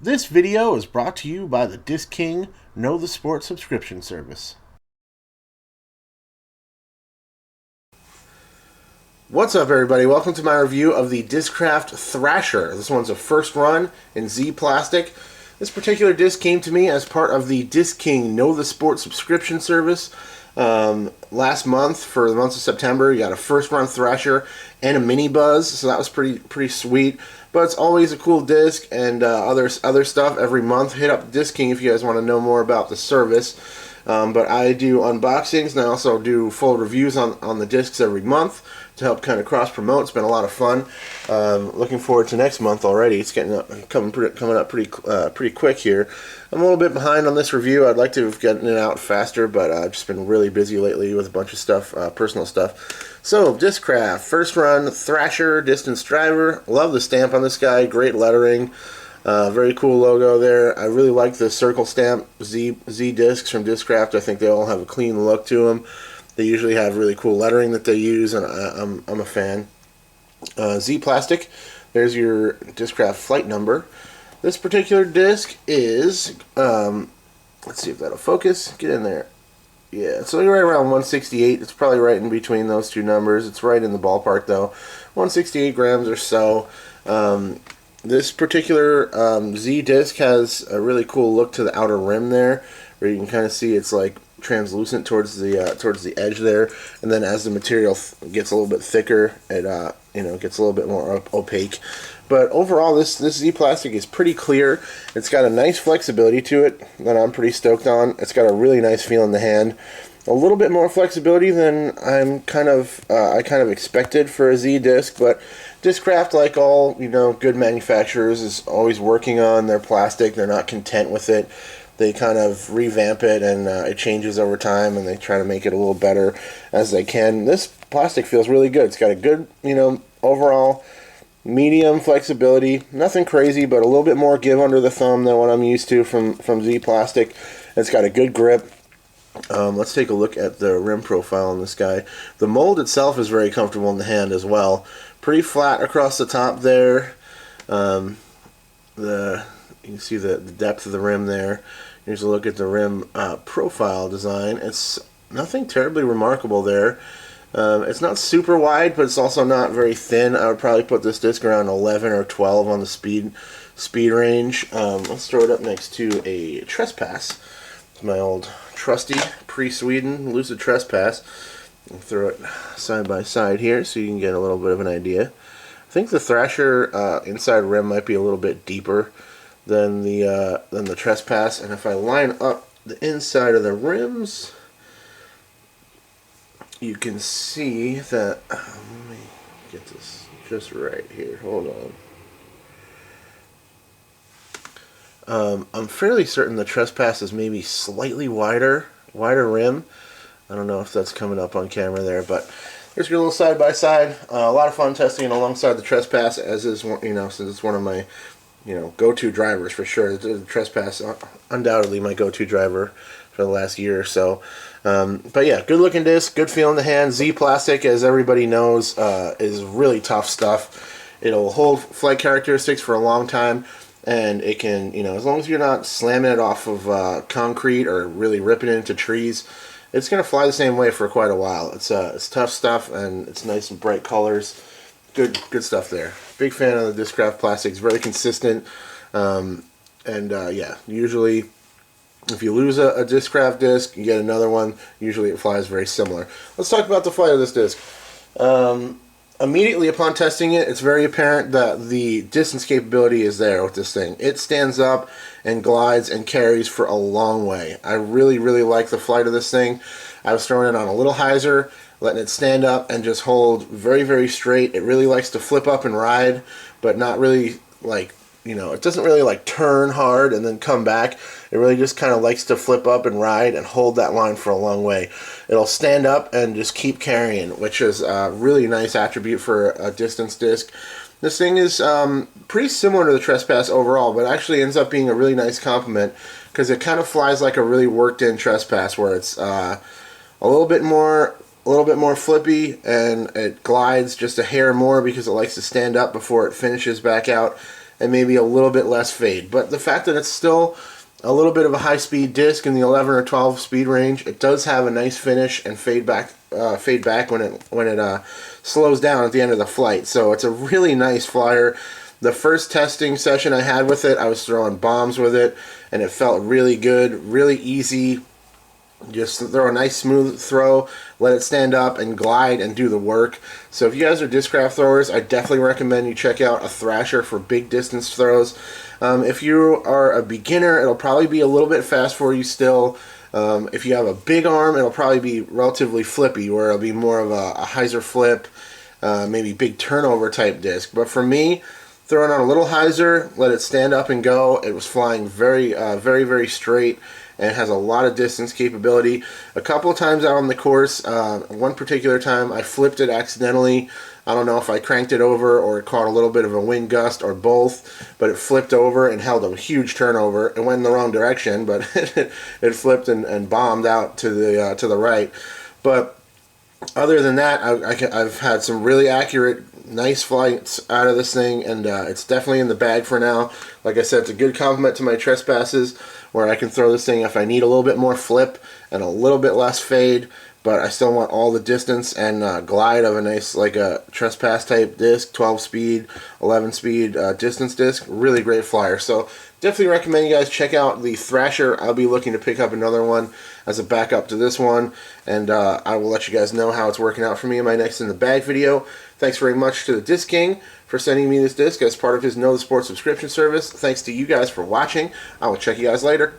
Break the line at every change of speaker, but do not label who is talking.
This video is brought to you by the Disc King Know the Sport subscription service. What's up, everybody? Welcome to my review of the Discraft Thrasher. This one's a first run in Z plastic. This particular disc came to me as part of the Disc King Know the Sport subscription service. Last month, for the month of September, you got a first run Thrasher and a mini buzz, so that was pretty sweet. But it's always a cool disc, and other stuff every month. Hit up Disc King if you guys want to know more about the service. But I do unboxings, and I also do full reviews on the discs every month to help kind of cross promote. It's been a lot of fun. Looking forward to next month already. It's coming up pretty quick here. I'm a little bit behind on this review. I'd like to have gotten it out faster, but I've just been really busy lately with a bunch of stuff, personal stuff. So, Discraft, First Run Thrasher, Distance Driver. Love the stamp on this guy. Great lettering. Very cool logo there. I really like the circle stamp Z discs from Discraft. I think they all have a clean look to them. They usually have really cool lettering that they use, and I'm a fan. Z plastic. There's your Discraft flight number. This particular disc is, let's see if that'll focus. Get in there. Yeah, it's right around 168. It's probably right in between those two numbers. It's right in the ballpark, though. 168 grams or so. This particular Z disc has a really cool look to the outer rim there, where you can kind of see it's like translucent towards the edge there, and then as the material gets a little bit thicker, it gets a little bit more opaque. But overall, this Z plastic is pretty clear. It's got a nice flexibility to it that I'm pretty stoked on. It's got a really nice feel in the hand. A little bit more flexibility than I kind of expected for a Z disc, but Discraft, like all good manufacturers, is always working on their plastic. They're not content with it. They kind of revamp it, and it changes over time, and they try to make it a little better as they can. This plastic feels really good. It's got a good, overall medium flexibility. Nothing crazy, but a little bit more give under the thumb than what I'm used to from Z plastic. It's got a good grip. Let's take a look at the rim profile on this guy. The mold itself is very comfortable in the hand as well. Pretty flat across the top there. You can see the depth of the rim there. Here's a look at the rim profile design. It's nothing terribly remarkable there. It's not super wide, but it's also not very thin. I would probably put this disc around 11 or 12 on the speed range. Let's throw it up next to a Trespass. It's my old trusty pre-Sweden Lucid Trespass. I'll throw it side by side here so you can get a little bit of an idea. I think the Thrasher inside rim might be a little bit deeper than the Trespass, and if I line up the inside of the rims, you can see that. Let me get this just right here. Hold on. I'm fairly certain the Trespass is maybe slightly wider rim. I don't know if that's coming up on camera there, but here's your little side by side. A lot of fun testing it alongside the Trespass, as is since it's one of my go-to drivers for sure. The Trespass undoubtedly my go-to driver for the last year or so. But yeah, good looking disc, good feel in the hand. Z plastic, as everybody knows, is really tough stuff. It'll hold flight characteristics for a long time, and it can, as long as you're not slamming it off of concrete or really ripping it into trees, it's going to fly the same way for quite a while. It's tough stuff, and it's nice and bright colors. Good stuff there. Big fan of the Discraft plastics. Very consistent, yeah, usually if you lose a Discraft disc, you get another one. Usually it flies very similar. Let's talk about the flight of this disc. Immediately upon testing it, it's very apparent that the distance capability is there with this thing. It stands up and glides and carries for a long way. I really like the flight of this thing. I was throwing it on a little hyzer, letting it stand up and just hold very straight. It really likes to flip up and ride, but not really it doesn't really turn hard and then come back. It really just kind of likes to flip up and ride and hold that line for a long way. It'll stand up and just keep carrying, which is a really nice attribute for a distance disc. This thing is pretty similar to the Trespass overall, but actually ends up being a really nice complement because it kind of flies like a really worked in Trespass, where it's a little bit more flippy, and it glides just a hair more because it likes to stand up before it finishes back out. and maybe a little bit less fade. But the fact that it's still a little bit of a high-speed disc in the 11 or 12 speed range, it does have a nice finish and fade back when it slows down at the end of the flight. So it's a really nice flyer. The first testing session I had with it, I was throwing bombs with it, and it felt really good, really easy. Just throw a nice smooth throw, let it stand up and glide and do the work. So if you guys are Discraft throwers, I definitely recommend you check out a Thrasher for big distance throws. If you are a beginner, it'll probably be a little bit fast for you still. If you have a big arm, it'll probably be relatively flippy, where it'll be more of a hyzer flip, maybe big turnover type disc. But for me, throwing on a little hyzer, let it stand up and go. It was flying very, very straight, and it has a lot of distance capability. A couple of times out on the course, one particular time I flipped it accidentally. I don't know if I cranked it over or it caught a little bit of a wind gust or both, but it flipped over and held a huge turnover. It went in the wrong direction, but it flipped and bombed out to the right. But other than that, I've had some really accurate, nice flights out of this thing, and it's definitely in the bag for now. Like I said, it's a good complement to my trespasses, where I can throw this thing if I need a little bit more flip and a little bit less fade, but I still want all the distance and glide of a nice, like a trespass type disc, 12 speed, 11 speed distance disc. Really great flyer. So definitely recommend you guys check out the Thrasher. I'll be looking to pick up another one as a backup to this one, and I will let you guys know how it's working out for me in my next in the bag video. Thanks very much to the Disc King for sending me this disc as part of his Know the Sport subscription service. Thanks to you guys for watching. I will check you guys later.